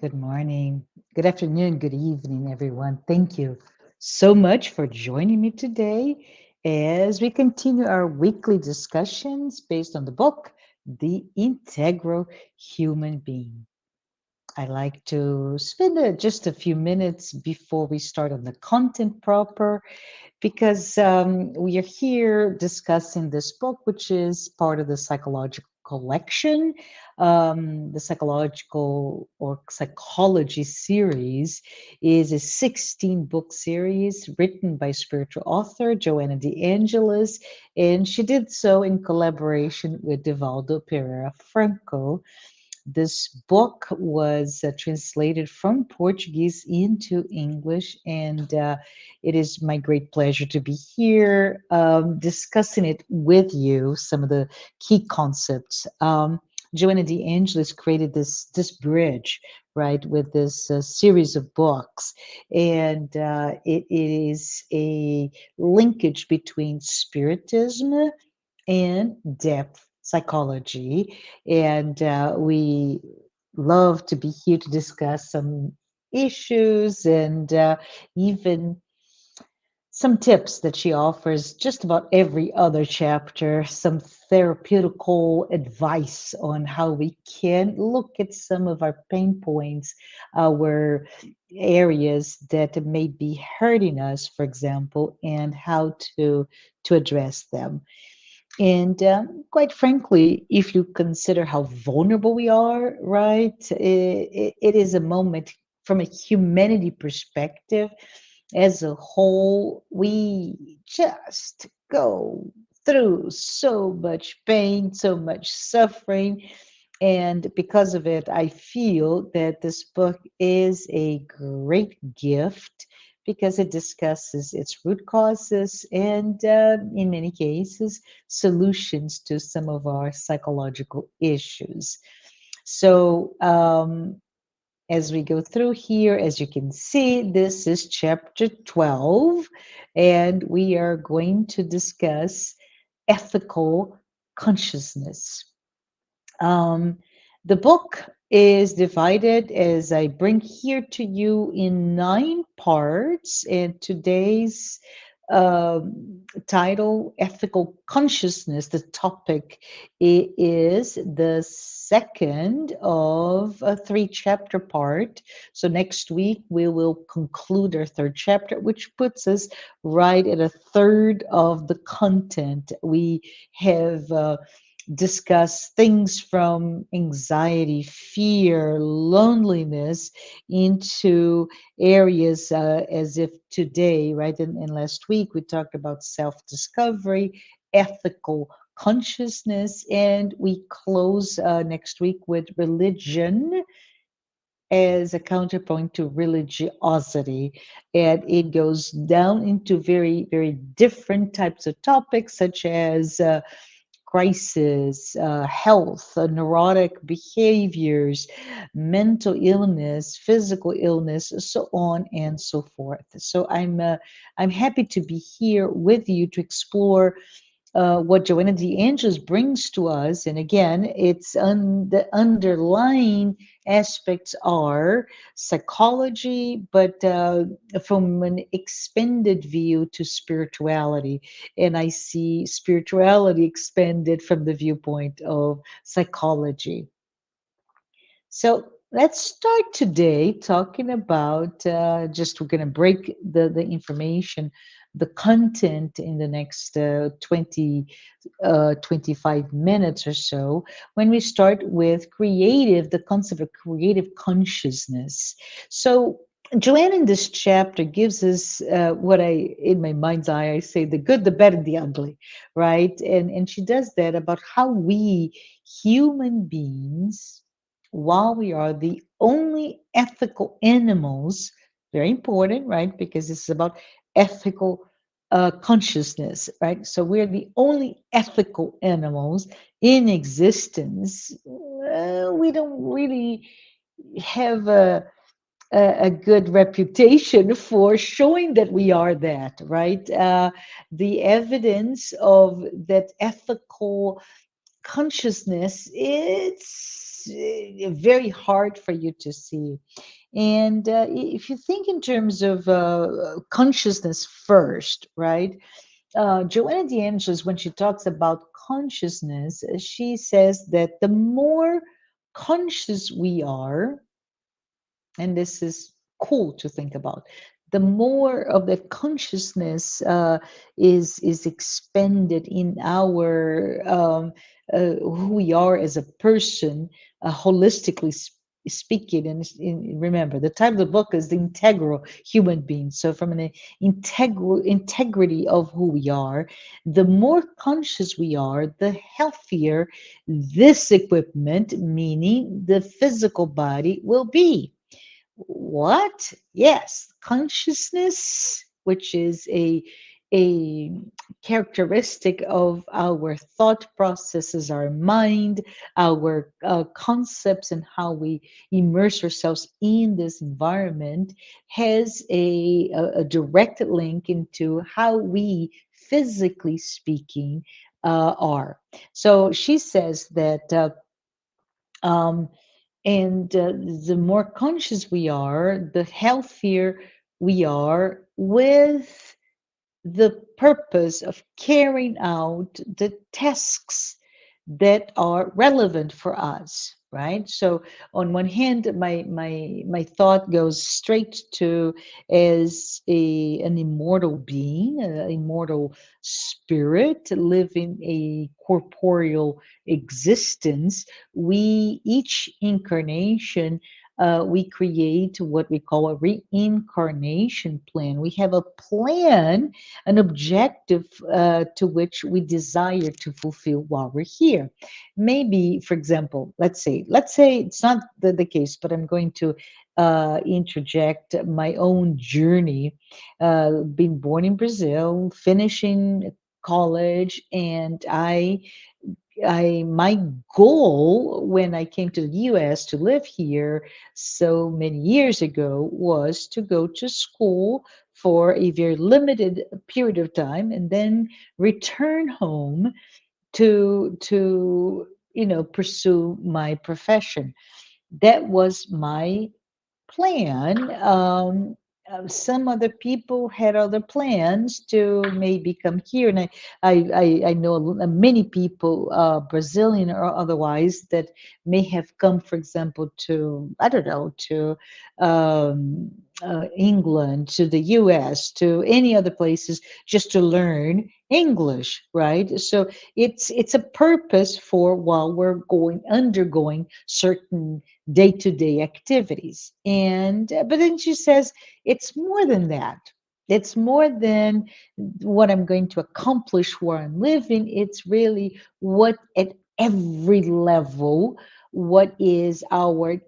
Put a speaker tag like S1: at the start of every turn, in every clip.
S1: Good morning, good afternoon, good evening, everyone. Thank you so much for joining me today as we continue our weekly discussions based on the book, The Integral Human Being. I like to spend just a few minutes before we start on the content proper because we are here discussing this book, which is part of the psychological collection, the psychological or psychology series is a 16 book series written by spiritual author Joanna de Angelis, and she did so in collaboration with Divaldo Pereira Franco. This book was translated from Portuguese into English, and it is my great pleasure to be here discussing it with you, some of the key concepts. Joanna de Angelis created this bridge, right, with this series of books, and it is a linkage between spiritism and depth psychology. And we love to be here to discuss some issues and even some tips that she offers just about every other chapter, some therapeutical advice on how we can look at some of our pain points, our areas that may be hurting us, for example, and how to address them. And quite frankly, if you consider how vulnerable we are, right, it is a moment from a humanity perspective as a whole, we just go through so much pain, so much suffering. And because of it, I feel that this book is a great gift because it discusses its root causes and, in many cases, solutions to some of our psychological issues. So, as we go through here, as you can see, this is chapter 12, and we are going to discuss ethical consciousness. Um, the book is divided, as I bring here to you, in 9 parts, and today's title, Ethical Consciousness, the topic is the second of a 3 chapter part. So next week we will conclude our third chapter, which puts us right at a third of the content. We have discuss things from anxiety, fear, loneliness into areas as if today, right? And last week we talked about self discovery, ethical consciousness, and we close next week with religion as a counterpoint to religiosity. And it goes down into very, very different types of topics, such as crisis, health, neurotic behaviors, mental illness, physical illness, so on and so forth. So I'm happy to be here with you to explore what Joanna de Angelis brings to us. And again, the underlying aspects are psychology, but from an expanded view to spirituality. And I see spirituality expanded from the viewpoint of psychology. So let's start today talking about just we're going to break the information, the content in the next 25 minutes or so, when we start with creative, the concept of creative consciousness. So Joanne in this chapter gives us what in my mind's eye, I say the good, the bad, and the ugly, right? And she does that about how we human beings, while we are the only ethical animals, very important, right? Because this is about ethical consciousness, right? So we're the only ethical animals in existence. We don't really have a good reputation for showing that we are that, right? The evidence of that ethical consciousness, it's very hard for you to see. And if you think in terms of consciousness first, right? Joanna DeAngelis, when she talks about consciousness, she says that the more conscious we are, and this is cool to think about, the more of that consciousness is expended in our who we are as a person, holistically speaking. And remember, the title of the book is The Integral Human Being. So from an integral integrity of who we are, the more conscious we are, the healthier this equipment, meaning the physical body, will be. What? Yes, consciousness, which is a characteristic of our thought processes, our mind, our concepts, and how we immerse ourselves in this environment, has a direct link into how we, physically speaking, are. So she says that. Um, and the more conscious we are, the healthier we are with the purpose of carrying out the tasks that are relevant for us, right? So on one hand, my thought goes straight to, as an immortal being, an immortal spirit living a corporeal existence. We, each incarnation, we create what we call a reincarnation plan. We have a plan, an objective to which we desire to fulfill while we're here. Maybe, for example, let's say it's not the case, but I'm going to interject my own journey. Being born in Brazil, finishing college, and my goal when I came to the US to live here so many years ago was to go to school for a very limited period of time and then return home to pursue my profession. That was my plan. Some other people had other plans to maybe come here, and I know many people, Brazilian or otherwise, that may have come, for example, to, I don't know, to England, to the U.S., to any other places, just to learn English, right? So it's a purpose for while we're undergoing certain day-to-day activities. And but then she says it's more than that. It's more than what I'm going to accomplish where I'm living. It's really what, at every level, what is our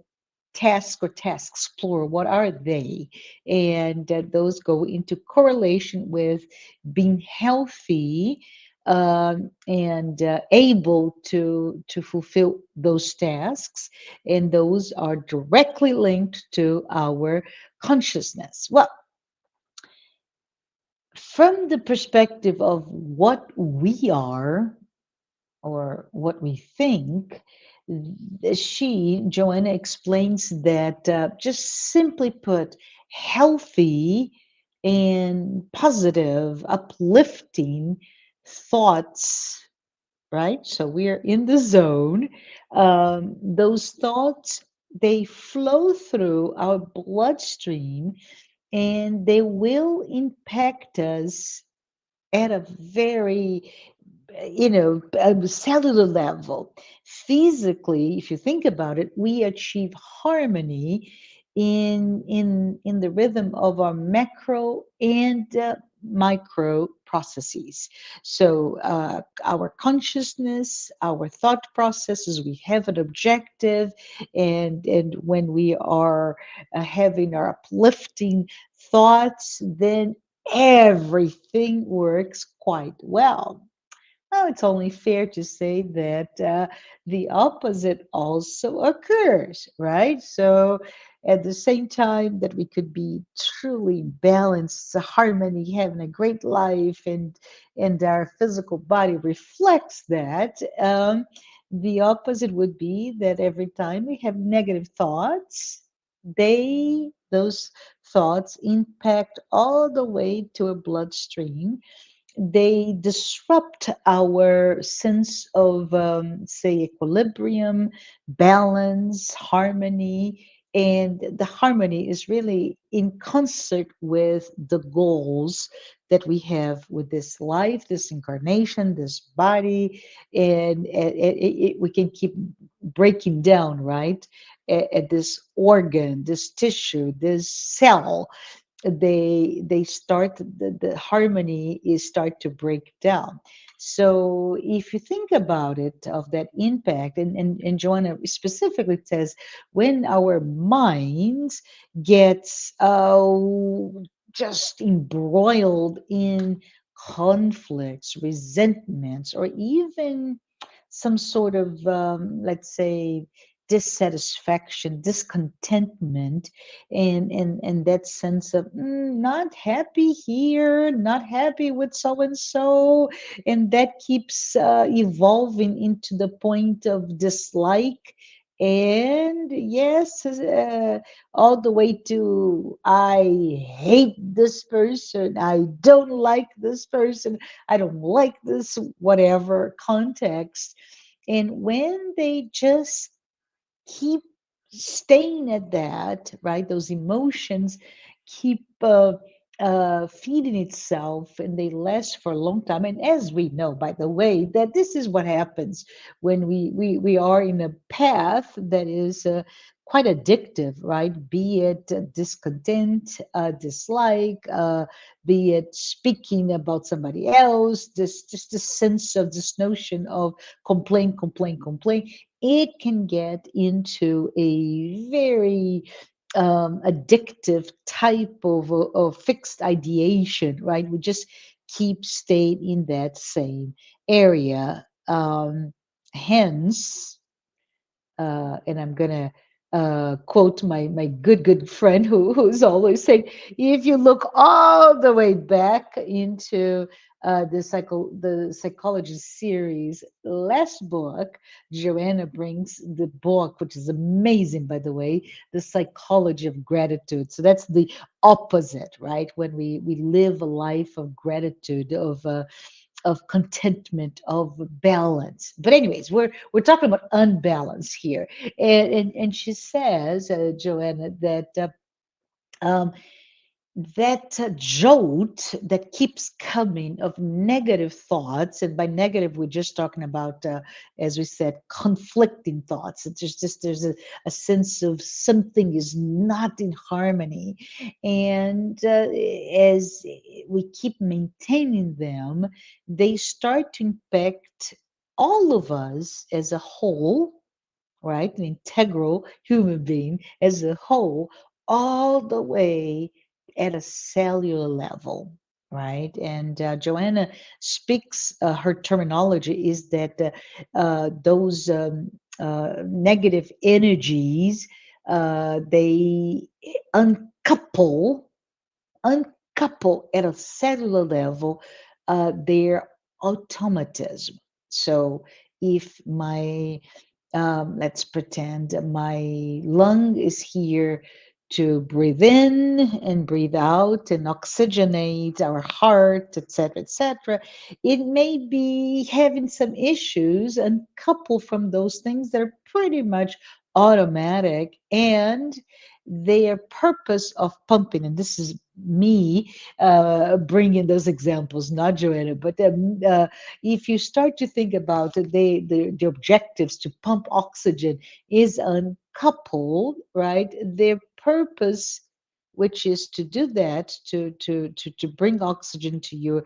S1: task or tasks plural, what are they? And those go into correlation with being healthy, and able to fulfill those tasks, and those are directly linked to our consciousness. Well, from the perspective of what we are or what we think, Joanna, explains that, just simply put, healthy and positive, uplifting thoughts, right? So we're in the zone. Those thoughts, they flow through our bloodstream, and they will impact us at a very, cellular level. Physically, if you think about it, we achieve harmony in the rhythm of our macro and micro processes. So our consciousness, our thought processes, we have an objective, and when we are having our uplifting thoughts, then everything works quite well. Now, it's only fair to say that the opposite also occurs, right? So, at the same time that we could be truly balanced, harmony, having a great life, and our physical body reflects that. The opposite would be that every time we have negative thoughts, those thoughts impact all the way to a bloodstream. They disrupt our sense of, say, equilibrium, balance, harmony. And the harmony is really in concert with the goals that we have with this life, this incarnation, this body. And we can keep breaking down, right? At this organ, this tissue, this cell, they start the harmony is start to break down. So if you think about it of that impact, and Joanna specifically says, when our minds gets just embroiled in conflicts, resentments, or even some sort of, let's say, dissatisfaction, discontentment, and that sense of, not happy here, not happy with so and so, and that keeps evolving into the point of dislike. And yes, all the way to, I hate this person, I don't like this person, I don't like this, whatever context. And when they just keep staying at that, right? Those emotions keep feeding itself, and they last for a long time. And as we know, by the way, that this is what happens when we are in a path that is quite addictive, right? Be it discontent, dislike, be it speaking about somebody else, this just this sense of this notion of complain, complain, complain. It can get into a very addictive type of fixed ideation, right? We just keep staying in that same area. Hence, and I'm gonna quote my good friend who's always saying, if you look all the way back into the psychology series, last book, Joanna brings the book, which is amazing, by the way, the psychology of gratitude. So that's the opposite, right? When we live a life of gratitude, of contentment, of balance. But anyways, we're talking about unbalance here, and she says, Joanna, that um, that jolt that keeps coming of negative thoughts, and by negative we're just talking about, as we said, conflicting thoughts. It's just there's a sense of something is not in harmony, and as we keep maintaining them, they start to impact all of us as a whole, right? An integral human being as a whole, all the way at a cellular level, right? And Joanna speaks, her terminology is that those negative energies, they uncouple, uncouple at a cellular level their automatism. So if my let's pretend my lung is here to breathe in and breathe out and oxygenate our heart, etc., etc. It may be having some issues and coupled from those things that are pretty much automatic, and their purpose of pumping, and this is me bringing those examples, not Joanna, but if you start to think about it, the objectives to pump oxygen is uncoupled, right? Their purpose, which is to do that, to bring oxygen to your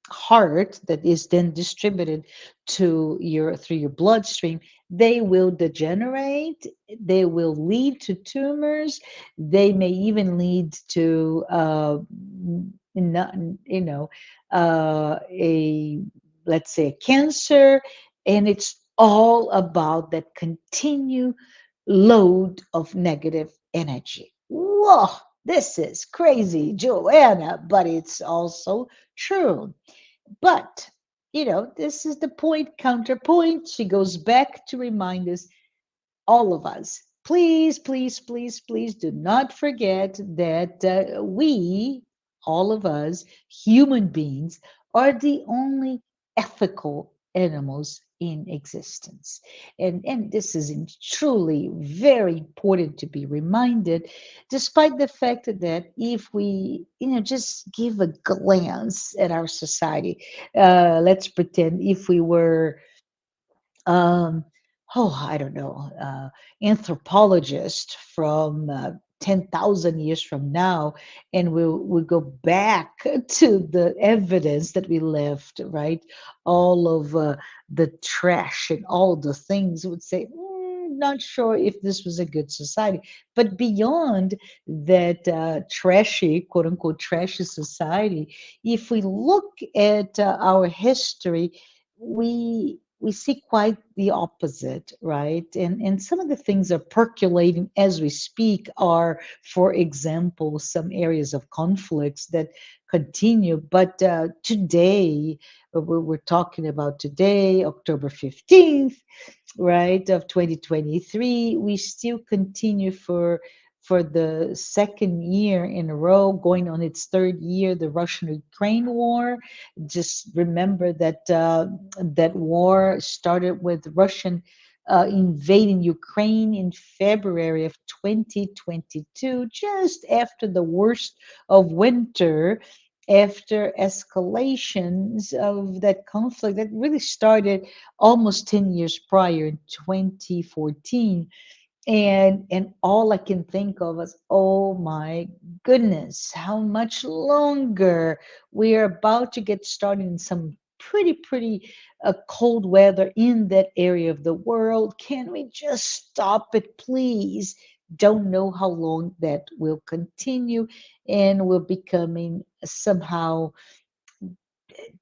S1: heart, that is then distributed to your through your bloodstream. They will degenerate. They will lead to tumors. They may even lead to not, a, let's say, cancer. And it's all about that continued load of negative energy. Whoa, this is crazy, Joanna, but it's also true. But this is the point, counterpoint. She goes back to remind us, all of us, please, please, please, please do not forget that we, all of us, human beings, are the only ethical animals in existence. And this is truly very important to be reminded, despite the fact that if we, just give a glance at our society, let's pretend if we were um, I don't know, anthropologist from 10,000 years from now, and we'll go back to the evidence that we left, right? All of the trash and all the things would say, not sure if this was a good society. But beyond that trashy, quote unquote, trashy society, if we look at our history, we see quite the opposite, right? And some of the things are percolating as we speak are, for example, some areas of conflicts that continue. But today, we're talking about today, October 15th, right, of 2023, we still continue for the second year in a row, going on its third year, the Russian-Ukraine war. Just remember that that war started with Russian invading Ukraine in February of 2022, just after the worst of winter, after escalations of that conflict that really started almost 10 years prior in 2014. And all I can think of is, oh my goodness, how much longer? We are about to get started in some pretty cold weather in that area of the world. Can we just stop it, please? Don't know how long that will continue, and we're becoming somehow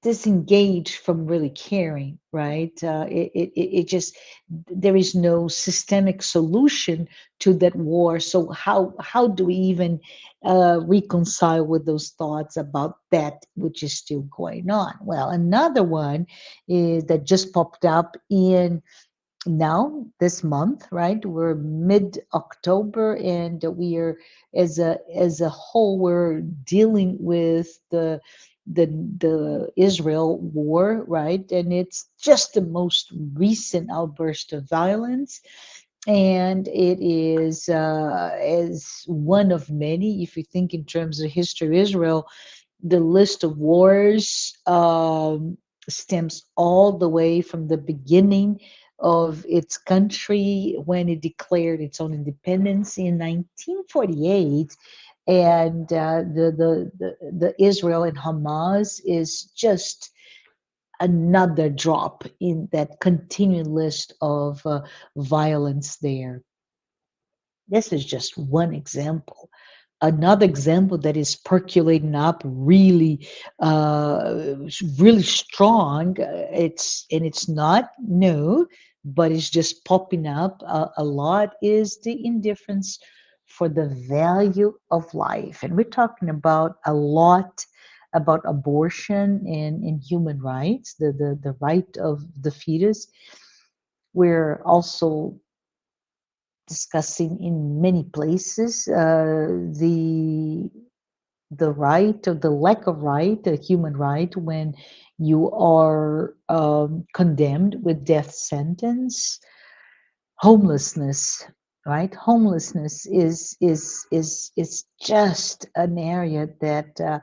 S1: disengaged from really caring, right? It just, there is no systemic solution to that war. So how do we even reconcile with those thoughts about that which is still going on? Well, another one is that just popped up in now this month, right? We're mid October, and we are, as a whole, we're dealing with the Israel war, right? And it's just the most recent outburst of violence, and it is one of many. If you think in terms of history of Israel, the list of wars stems all the way from the beginning of its country when it declared its own independence in 1948. And the Israel and Hamas is just another drop in that continuing list of violence there. This is just one example. Another example that is percolating up really, really strong. It's not new, but it's just popping up a lot. Is the indifference for the value of life, and we're talking about a lot about abortion and human rights, the right of the fetus. We're also discussing in many places the right or the lack of right, the human right, when you are condemned with death sentence. Homelessness, right? Homelessness is just an area that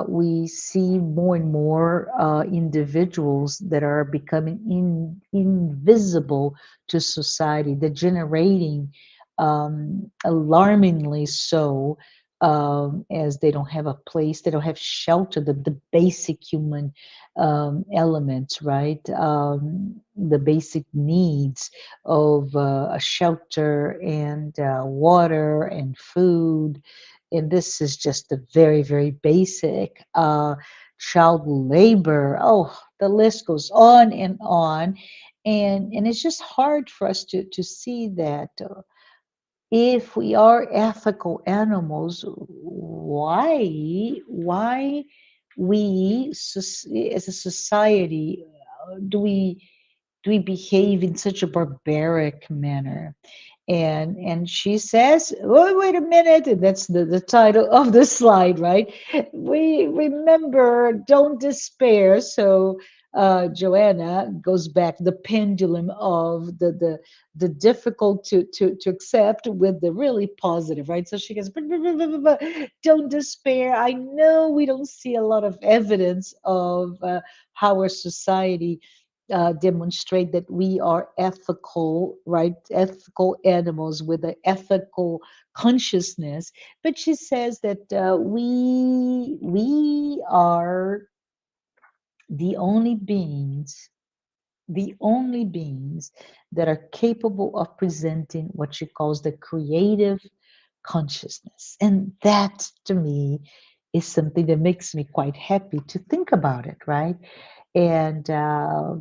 S1: we see more and more individuals that are becoming invisible to society, degenerating alarmingly so, as they don't have a place, they don't have shelter, the basic human elements, right? The basic needs of a shelter and water and food. And this is just the very basic. Child labor, oh, the list goes on and on. And it's just hard for us to see that if we are ethical animals, why we as a society, do we behave in such a barbaric manner? And she says, oh, wait a minute, and that's the title of the slide, right? We remember, don't despair. So Joanna goes back the pendulum of the difficult to accept with the really positive, right? So she goes, "But, don't despair. I know we don't see a lot of evidence of how our society demonstrate that we are ethical, right? Ethical animals with an ethical consciousness. But she says that we are the only beings, the only beings that are capable of presenting what she calls the creative consciousness. And that to me is something that makes me quite happy to think about it, right? And our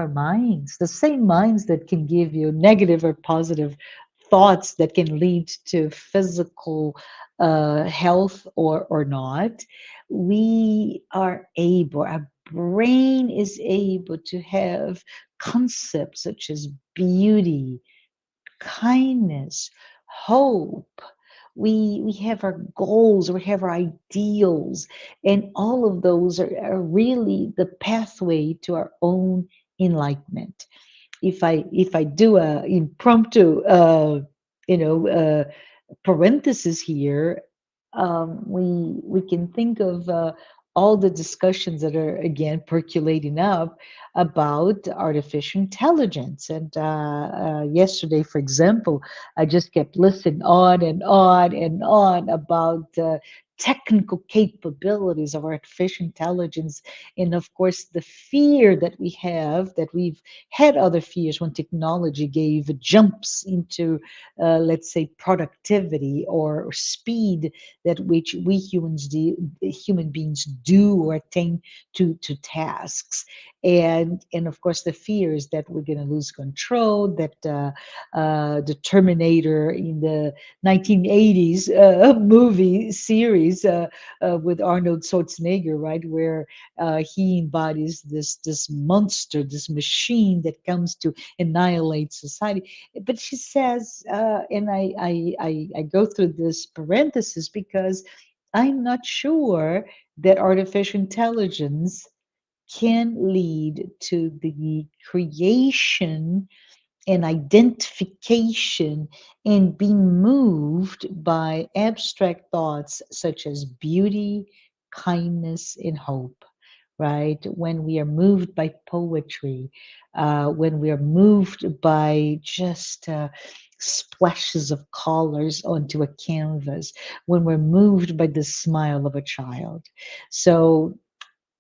S1: minds, the same minds that can give you negative or positive thoughts that can lead to physical health or not, we are able, our brain is able to have concepts such as beauty, kindness, hope. We have our goals, we have our ideals, and all of those are really the pathway to our own enlightenment. If I do a impromptu parenthesis here, we can think of all the discussions that are again percolating up about artificial intelligence. And yesterday, for example, I just kept listening on and on and on about technical capabilities of artificial intelligence, and of course the fear that we have, that we've had other fears when technology gave jumps into let's say productivity or speed that which we human beings do or attain to tasks. And of course the fear is that we're going to lose control, that the Terminator in the 1980s movie series with Arnold Schwarzenegger, right, where he embodies this monster, this machine that comes to annihilate society. But she says, and I go through this parenthesis because I'm not sure that artificial intelligence can lead to the creation and identification and being moved by abstract thoughts such as beauty, kindness, and hope, right? When we are moved by poetry, when we are moved by just splashes of colors onto a canvas, when we're moved by the smile of a child. So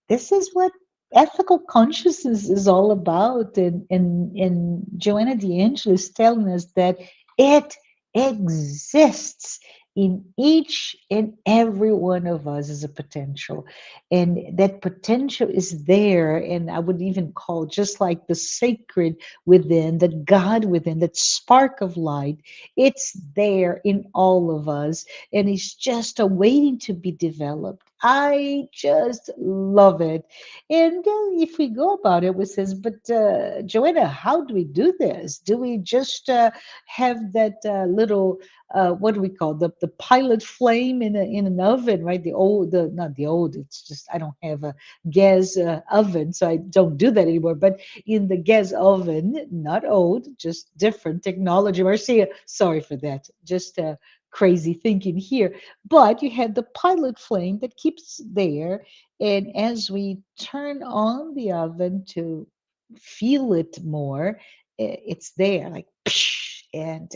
S1: this is what ethical consciousness is all about. And Joanna D'Angelo is telling us that it exists in each and every one of us as a potential. And that potential is there. And I would even call just like the sacred within, that God within, that spark of light, it's there in all of us. And it's just awaiting to be developed. I just love it. And if we go about it, we says, but Joanna, how do we do this? Do we just have that little what do we call the pilot flame in an oven, right? The old, the not the old. It's just I don't have a gas oven, so I don't do that anymore. But in the gas oven, not old, just different technology. Marcia, sorry for that. Just crazy thinking here. But you had the pilot flame that keeps there, and as we turn on the oven to feel it more, it's there, like, psh, and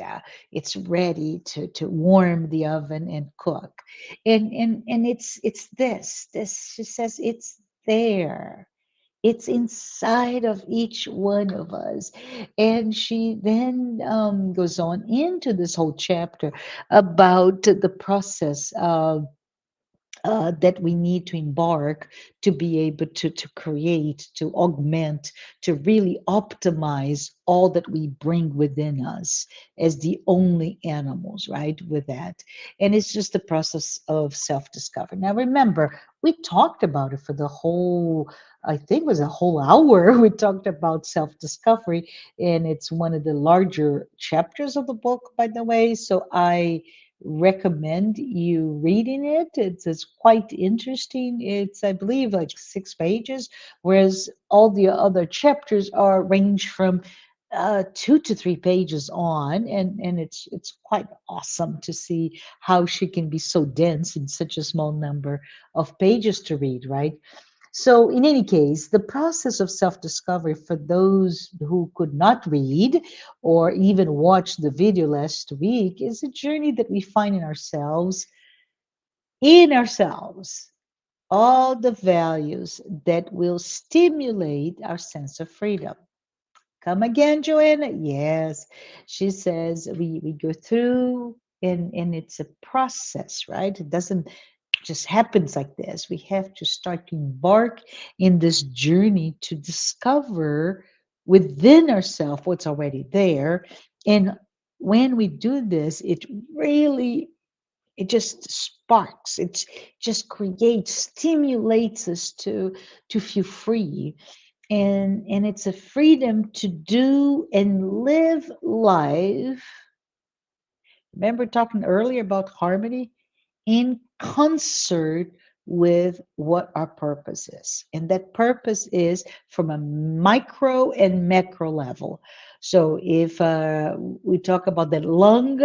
S1: it's ready to warm the oven and cook. And it's this. She says it's there. It's inside of each one of us. And she then goes on into this whole chapter about the process of that we need to embark to be able to create, to augment, to really optimize all that we bring within us as the only animals, right? With that. And it's just the process of self discovery. Now, remember, we talked about it for the whole, I think it was a whole hour. We talked about self discovery, and it's one of the larger chapters of the book, by the way. So I recommend you reading it. It's quite interesting. It's, I believe, like 6 pages, whereas all the other chapters are range from 2 to 3 pages on, and it's quite awesome to see how she can be so dense in such a small number of pages to read, right? So, in any case, the process of self discovery for those who could not read or even watch the video last week is a journey that we find in ourselves, all the values that will stimulate our sense of freedom. Come again, Joanna? Yes. She says we go through, and it's a process, right? It doesn't just happens like this. We have to start to embark in this journey to discover within ourselves what's already there. And when we do this, it really, it just sparks, it just creates, stimulates us to feel free. And it's a freedom to do and live life. Remember talking earlier about harmony? In concert with what our purpose is. And that purpose is from a micro and macro level. So if we talk about the lung,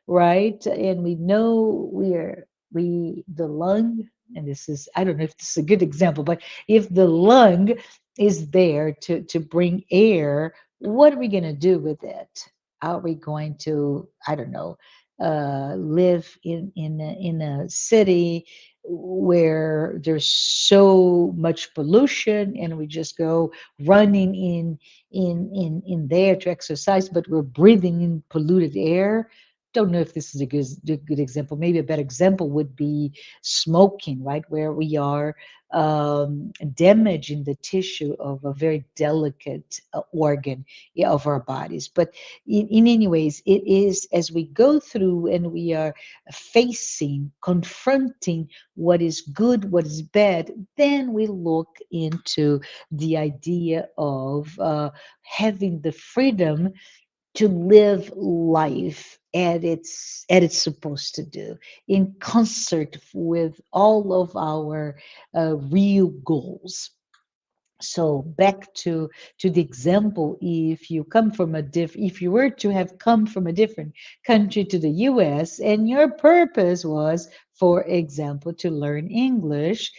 S1: right, and we know the lung, and this is, I don't know if this is a good example, but if the lung is there to bring air, what are we going to do with it? Are we going to, I don't know, live in a city where there's so much pollution, and we just go running in there to exercise, but we're breathing in polluted air? Don't know if this is a good example. Maybe a better example would be smoking, right, where we are damaging the tissue of a very delicate organ, yeah, of our bodies. But in any ways, it is as we go through and we are facing, confronting what is good, what is bad, then we look into the idea of having the freedom to live life at its supposed to do, in concert with all of our real goals. So back to the example, if you come from if you were to have come from a different country to the US, and your purpose was, for example, to learn English,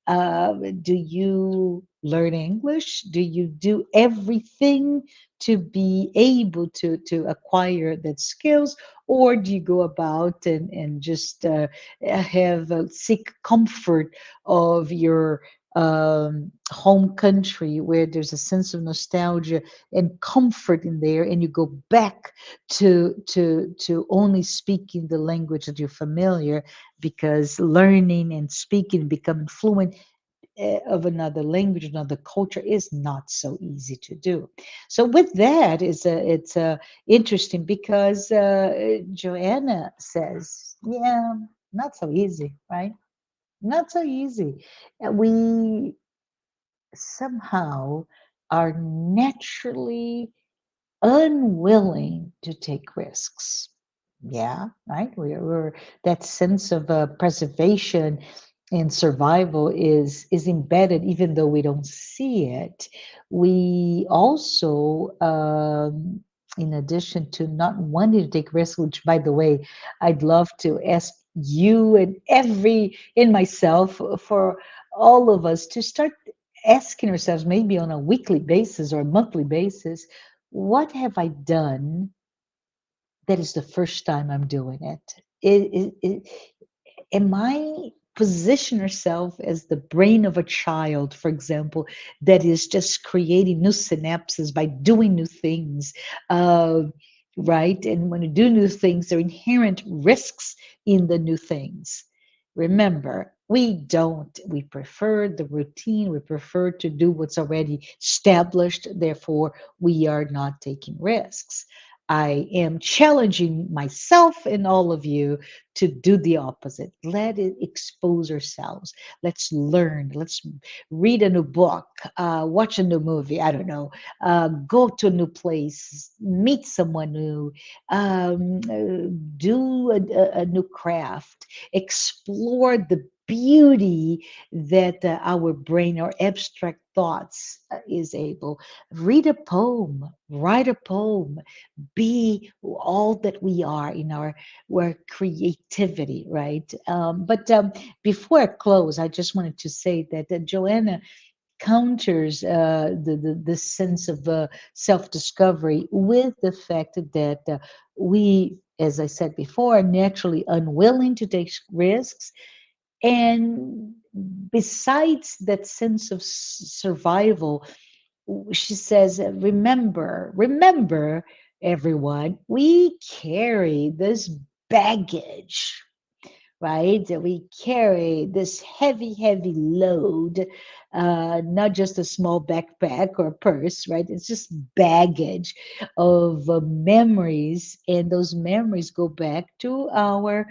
S1: do you learn English? Do you do everything to be able to acquire that skills, or do you go about and just have seek comfort of your home country, where there's a sense of nostalgia and comfort in there, and you go back to only speaking the language that you're familiar, because learning and speaking, becoming fluent of another language, another culture, is not so easy to do. So with that, it's interesting, because Joanna says, yeah, not so easy, right? Not so easy. We somehow are naturally unwilling to take risks. Yeah, right. We're that sense of preservation and survival is embedded, even though we don't see it. We also, in addition to not wanting to take risks, which, by the way, I'd love to ask you and every in myself, for all of us to start asking ourselves, maybe on a weekly basis or a monthly basis, what have I done that is the first time I'm doing it? Am I position ourselves as the brain of a child, for example, that is just creating new synapses by doing new things, uh, right? And when you do new things, there are inherent risks in the new things. Remember, We don't. We prefer the routine. We prefer to do what's already established. Therefore, we are not taking risks. I am challenging myself and all of you to do the opposite. Let it expose ourselves. Let's learn. Let's read a new book, watch a new movie. I don't know. Go to a new place, meet someone new, do a new craft, explore the beauty that our brain or abstract thoughts is able. Read a poem, write a poem, be all that we are in our creativity, right? But before I close, I just wanted to say that Joanna counters the sense of self-discovery with the fact that we, as I said before, are naturally unwilling to take risks, and besides that sense of survival, she says, remember, everyone, we carry this baggage, right? That we carry this heavy load, not just a small backpack or purse, right? It's just baggage of memories, and those memories go back to our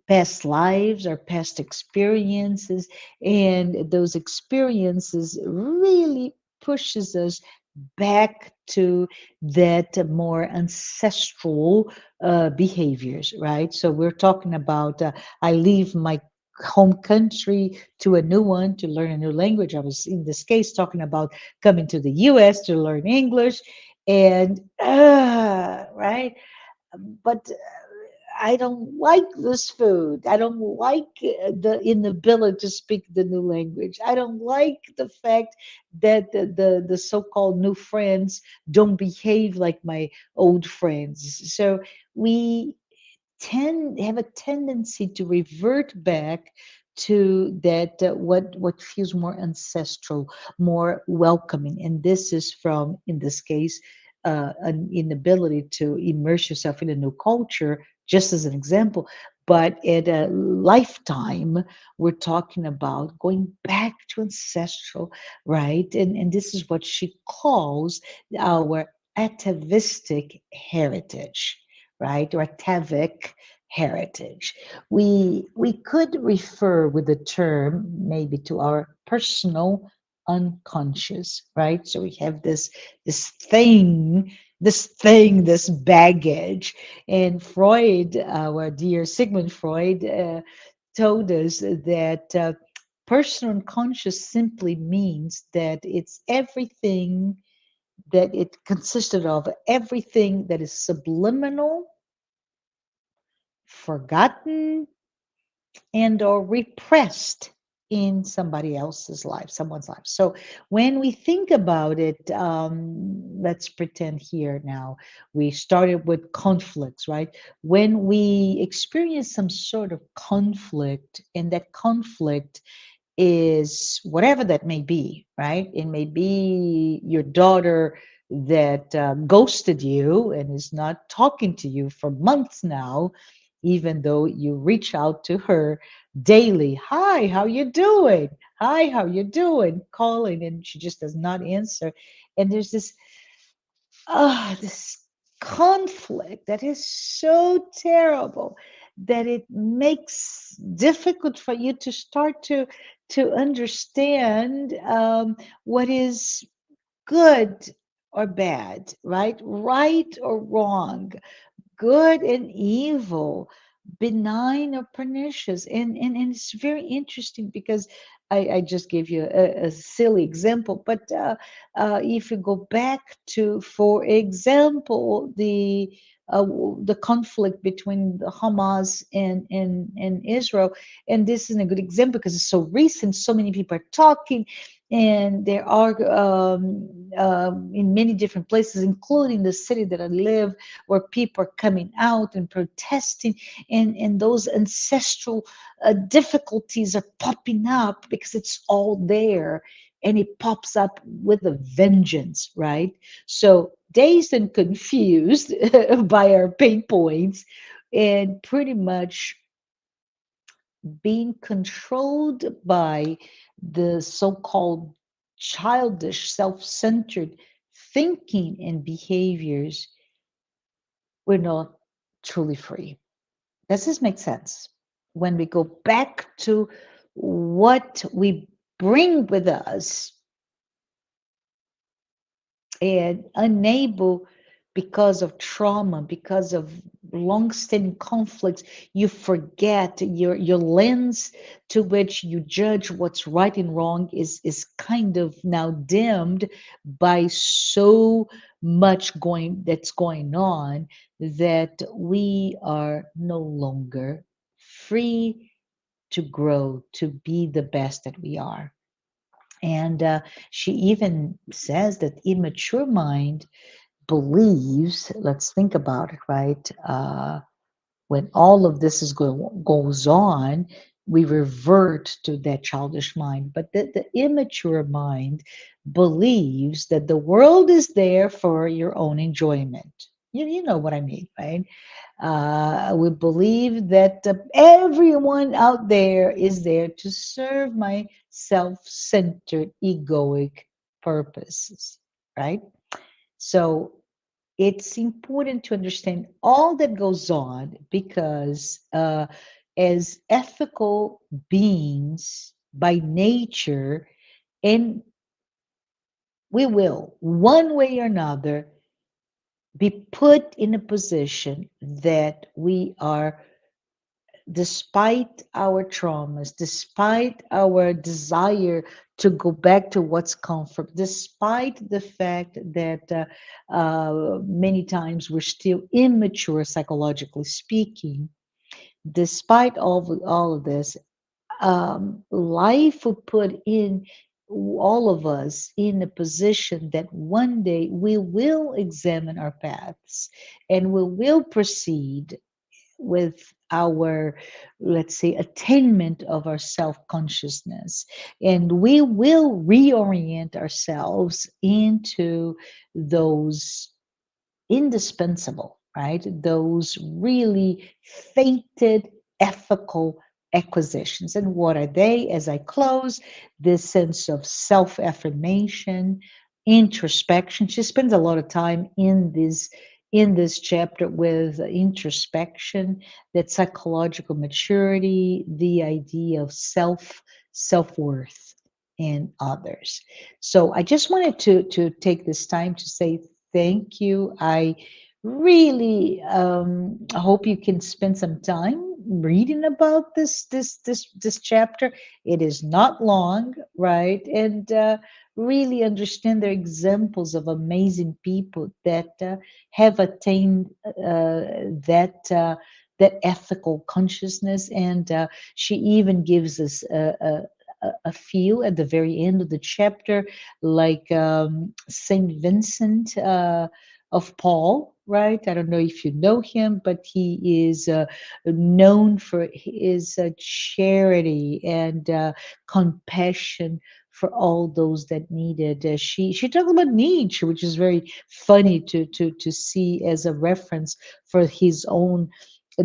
S1: past lives or past experiences, and those experiences really pushes us back to that more ancestral behaviors, right? So we're talking about I leave my home country to a new one to learn a new language. I was in this case talking about coming to the US to learn English, and right, but I don't like this food. I don't like the inability to speak the new language. I don't like the fact that the so-called new friends don't behave like my old friends. So we tend have a tendency to revert back to that what feels more ancestral, more welcoming, and this is from, in this case, an inability to immerse yourself in a new culture, just as an example. But at a lifetime, we're talking about going back to ancestral, right? And this is what she calls our atavistic heritage, right? Or atavic heritage. We could refer with the term maybe to our personal unconscious, right? So we have this baggage. And Freud, our dear Sigmund Freud, told us that personal unconscious simply means that it's everything that it consisted of, everything that is subliminal, forgotten, and or repressed in somebody else's life, someone's life. So when we think about it, let's pretend here now we started with conflicts, right? When we experience some sort of conflict, and that conflict is whatever that may be, right? It may be your daughter that ghosted you and is not talking to you for months now, even though you reach out to her daily. Hi, how you doing? Hi, how you doing? Calling, and she just does not answer. And there's this conflict that is so terrible that it makes difficult for you to start to understand what is good or bad, right or wrong, good and evil, benign or pernicious. And it's very interesting because I just gave you a silly example, but if you go back to, for example, the conflict between the Hamas and Israel, and this is a good example because it's so recent, so many people are talking, and there are in many different places, including the city that I live, where people are coming out and protesting, and those ancestral difficulties are popping up because it's all there, and it pops up with a vengeance, right? So dazed and confused by our pain points, and pretty much being controlled by the so-called childish, self-centered thinking and behaviors, we're not truly free. Does this make sense? When we go back to what we bring with us and unable, because of trauma, because of long-standing conflicts, you forget your lens to which you judge what's right and wrong is kind of now dimmed by so much going that's going on, that we are no longer free to grow, to be the best that we are. And she even says that immature mind believes, let's think about it, right? When all of this goes on, we revert to that childish mind. But the immature mind believes that the world is there for your own enjoyment. You know what I mean, right? We believe that everyone out there is there to serve my self centered, egoic purposes, right? So it's important to understand all that goes on because, as ethical beings by nature, and we will, one way or another, be put in a position that we are, despite our traumas, despite our desire to go back to what's comfort, despite the fact that many times we're still immature psychologically speaking, despite all of this, life will put in all of us in a position that one day we will examine our paths and we will proceed with our, let's say, attainment of our self consciousness. And we will reorient ourselves into those indispensable, right? Those really fated ethical acquisitions. And what are they? As I close, this sense of self affirmation, introspection. She spends a lot of time in this chapter with introspection, that psychological maturity, the idea of self-worth in others. So I just wanted to take this time to say thank you. I really hope you can spend some time reading about this chapter. It is not long, right? And really understand their examples of amazing people that have attained that ethical consciousness. And she even gives us a few at the very end of the chapter, like Saint Vincent of Paul, right? I don't know if you know him, but he is known for his charity and compassion for all those that needed. She talked about Nietzsche, which is very funny to see as a reference for his own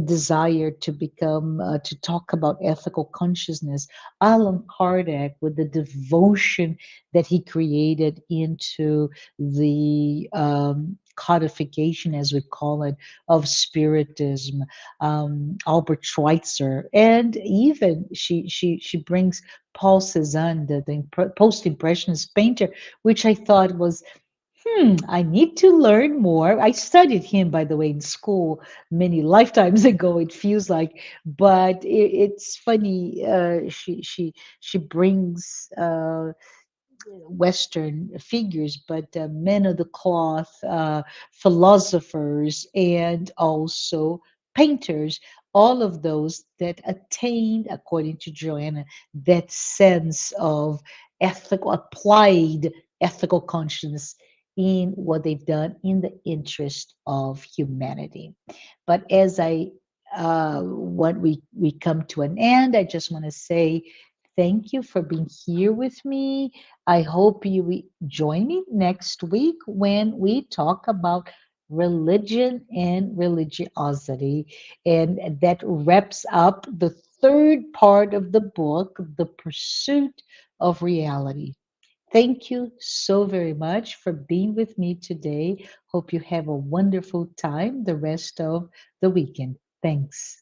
S1: desire to become to talk about ethical consciousness. Allan Kardec, with the devotion that he created into the codification, as we call it, of spiritism. Albert Schweitzer, and even she brings Paul Cézanne, the post-impressionist painter, which I thought was, I need to learn more. I studied him, by the way, in school many lifetimes ago. It feels like, but it's funny. She brings Western figures, but men of the cloth, philosophers, and also painters, all of those that attained, according to Joanna, that sense of ethical, applied ethical conscience in what they've done in the interest of humanity. But as when we come to an end, I just want to say thank you for being here with me. I hope you join me next week when we talk about religion and religiosity. And that wraps up the third part of the book, The Pursuit of Reality. Thank you so very much for being with me today. Hope you have a wonderful time the rest of the weekend. Thanks.